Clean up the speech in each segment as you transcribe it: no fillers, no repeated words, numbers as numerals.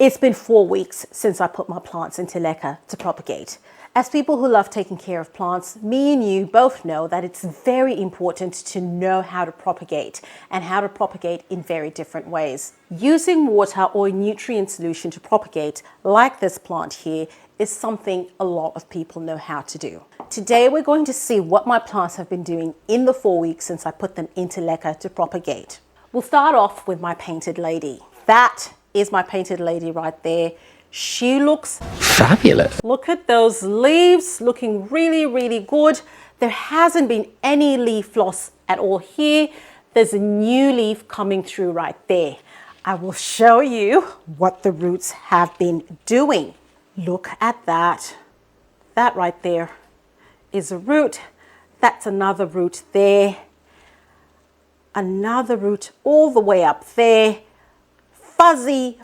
It's been 4 weeks since I put my plants into Leca to propagate. As people who love taking care of plants, me and you both know that it's very important to know how to propagate and how to propagate in very different ways. Using water or a nutrient solution to propagate, like this plant here, is something a lot of people know how to do. Today we're going to see what my plants have been doing in the 4 weeks since I put them into Leca to propagate. We'll start off with my painted lady. That is my painted lady right there. She looks fabulous. Look at those leaves, looking really, really good. There hasn't been any leaf loss at all here. There's a new leaf coming through right there. I will show you what the roots have been doing. Look at that. That right there is a root. That's another root there. Another root all the way up there. Fuzzy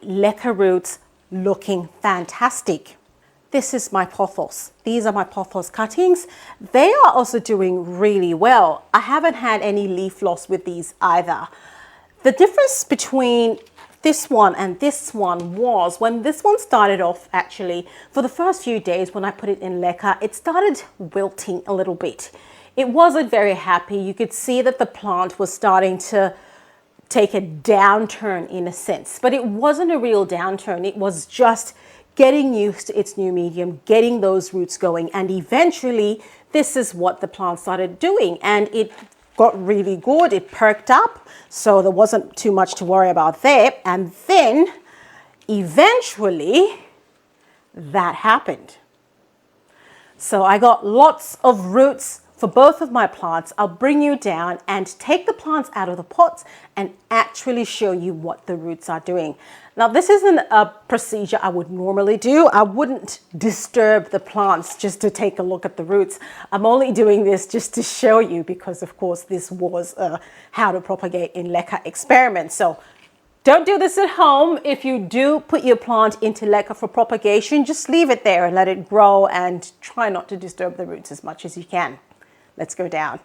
Leca roots looking fantastic. This is my pothos. These are my pothos cuttings. They are also doing really well. I haven't had any leaf loss with these either. The difference between this one and this one was when this one started off, actually, for the first few days when I put it in Leca, it started wilting a little bit. It wasn't very happy. You could see that the plant was starting to take a downturn in a sense, but it wasn't a real downturn. It was just getting used to its new medium, getting those roots going, and eventually this is what the plant started doing, and it got really good. It perked up, so there wasn't too much to worry about there. And then eventually that happened. So I got lots of roots for both of my plants. I'll bring you down and take the plants out of the pots and actually show you what the roots are doing. Now, this isn't a procedure I would normally do. I wouldn't disturb the plants just to take a look at the roots. I'm only doing this just to show you because, of course, this was a how to propagate in Leca experiment. So don't do this at home. If you do put your plant into Leca for propagation, just leave it there and let it grow and try not to disturb the roots as much as you can. Let's go down.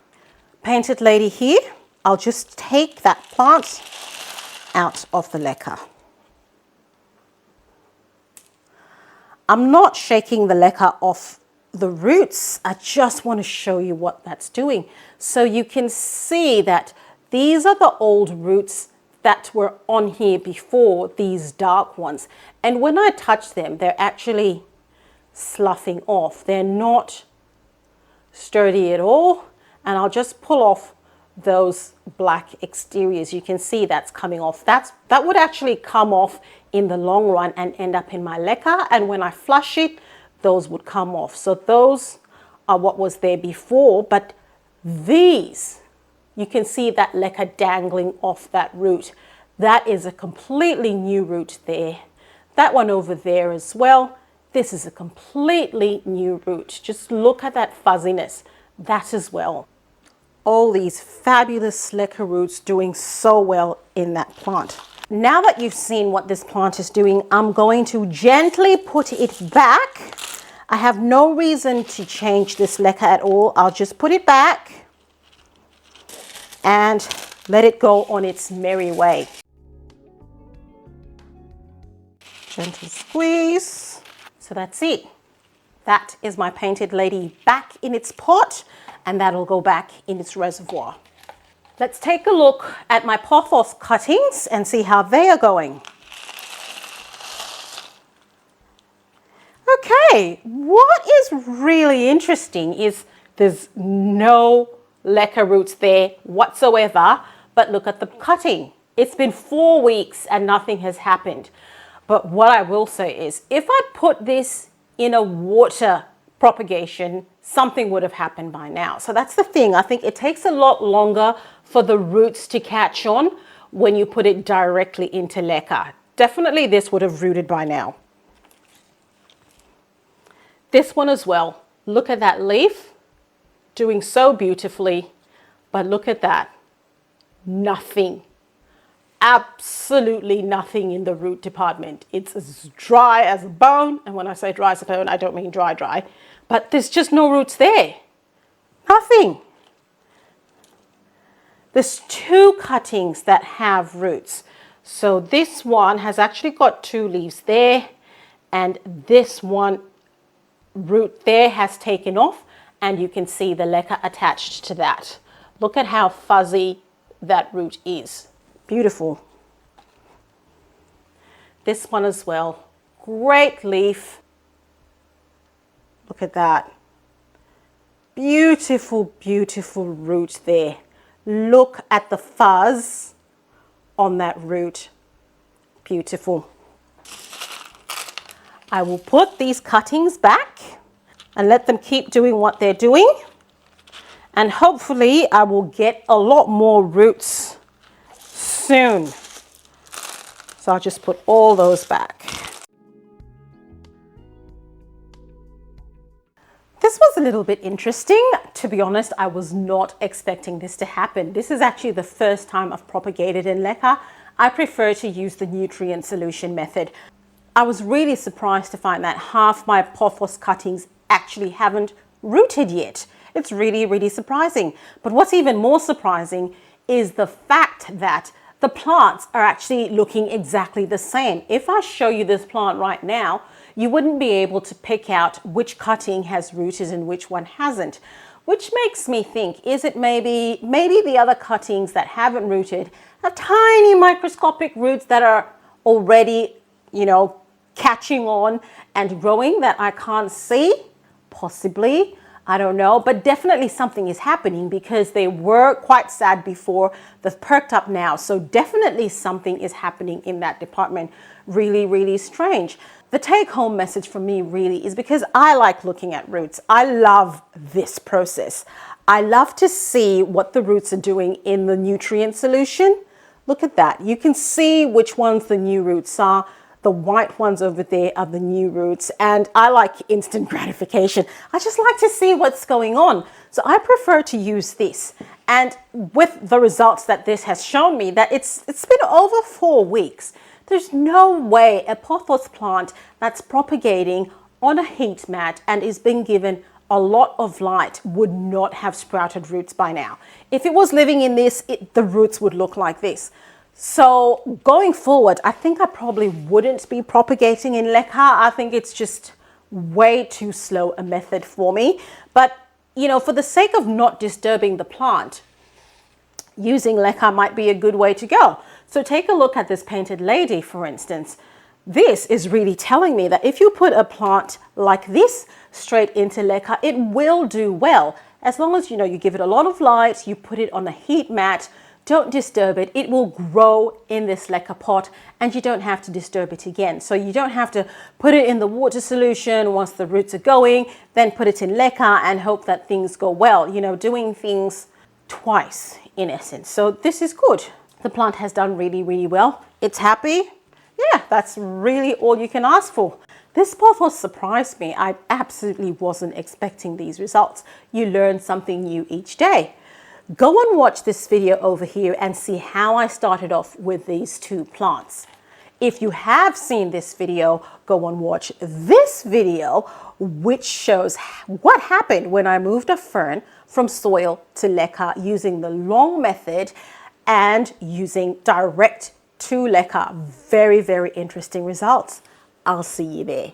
Painted lady here. I'll just take that plant out of the Leca. I'm not shaking the Leca off the roots. I just want to show you what that's doing. So you can see that these are the old roots that were on here before, these dark ones. And when I touch them, they're actually sloughing off. They're not sturdy at all, and I'll just pull off those black exteriors. You can see that's coming off. That would actually come off in the long run and end up in my Leca, and when I flush it, those would come off. So those are what was there before, but these, you can see that Leca dangling off that root. That is a completely new root there. That one over there as well. This is a completely new root. Just look at that fuzziness, that as well. All these fabulous Leca roots doing so well in that plant. Now that you've seen what this plant is doing, I'm going to gently put it back. I have no reason to change this Leca at all. I'll just put it back and let it go on its merry way. Gentle squeeze. So that's it. That is my painted lady back in its pot, and that'll go back in its reservoir. Let's take a look at my pothos cuttings and see how they are going. Okay, what is really interesting is there's no Leca roots there whatsoever, but look at the cutting. It's been 4 weeks and nothing has happened. But what I will say is, if I put this in a water propagation, something would have happened by now. So that's the thing. I think it takes a lot longer for the roots to catch on when you put it directly into Leca. Definitely this would have rooted by now. This one as well. Look at that leaf, doing so beautifully. But look at that. Nothing. Absolutely nothing in the root department. It's as dry as a bone. And when I say dry as a bone, I don't mean dry, but there's just no roots there. Nothing. There's 2 cuttings that have roots. So this one has actually got 2 leaves there, and this one root there has taken off, and you can see the leca attached to that. Look at how fuzzy that root is. Beautiful. This one as well. Great leaf. Look at that. Beautiful, beautiful root there. Look at the fuzz on that root. Beautiful. I will put these cuttings back and let them keep doing what they're doing. And hopefully I will get a lot more roots soon. So I'll just put all those back. This was a little bit interesting. To be honest, I was not expecting this to happen. This is actually the first time I've propagated in leca. I prefer to use the nutrient solution method. I was really surprised to find that half my pothos cuttings actually haven't rooted yet. It's really, really surprising. But what's even more surprising is the fact that the plants are actually looking exactly the same. If I show you this plant right now, you wouldn't be able to pick out which cutting has rooted and which one hasn't, which makes me think, is it maybe the other cuttings that haven't rooted have tiny microscopic roots that are already, catching on and growing that I can't see? Possibly. I don't know, but definitely something is happening because they were quite sad before. They've perked up now. So definitely something is happening in that department. Really, really strange. The take-home message from me really is because I like looking at roots. I love this process. I love to see what the roots are doing in the nutrient solution. Look at that. You can see which ones the new roots are. The white ones over there are the new roots, and I like instant gratification. I just like to see what's going on. So I prefer to use this. And with the results that this has shown me, that it's been over 4 weeks. There's no way a pothos plant that's propagating on a heat mat and is being given a lot of light would not have sprouted roots by now. If it was living in this, the roots would look like this. So going forward, I think I probably wouldn't be propagating in leca. I think it's just way too slow a method for me. But, for the sake of not disturbing the plant, using leca might be a good way to go. So take a look at this painted lady, for instance. This is really telling me that if you put a plant like this straight into leca, it will do well. As long as, you give it a lot of light, you put it on a heat mat, don't disturb it. It will grow in this leca pot and you don't have to disturb it again. So you don't have to put it in the water solution once the roots are going, then put it in leca and hope that things go well. Doing things twice in essence. So this is good. The plant has done really, really well. It's happy. Yeah, that's really all you can ask for. This pothos surprised me. I absolutely wasn't expecting these results. You learn something new each day. Go and watch this video over here and see how I started off with these 2 plants. If you have seen this video, go and watch this video, which shows what happened when I moved a fern from soil to leca using the long method and using direct to leca. Very, very interesting results. I'll see you there.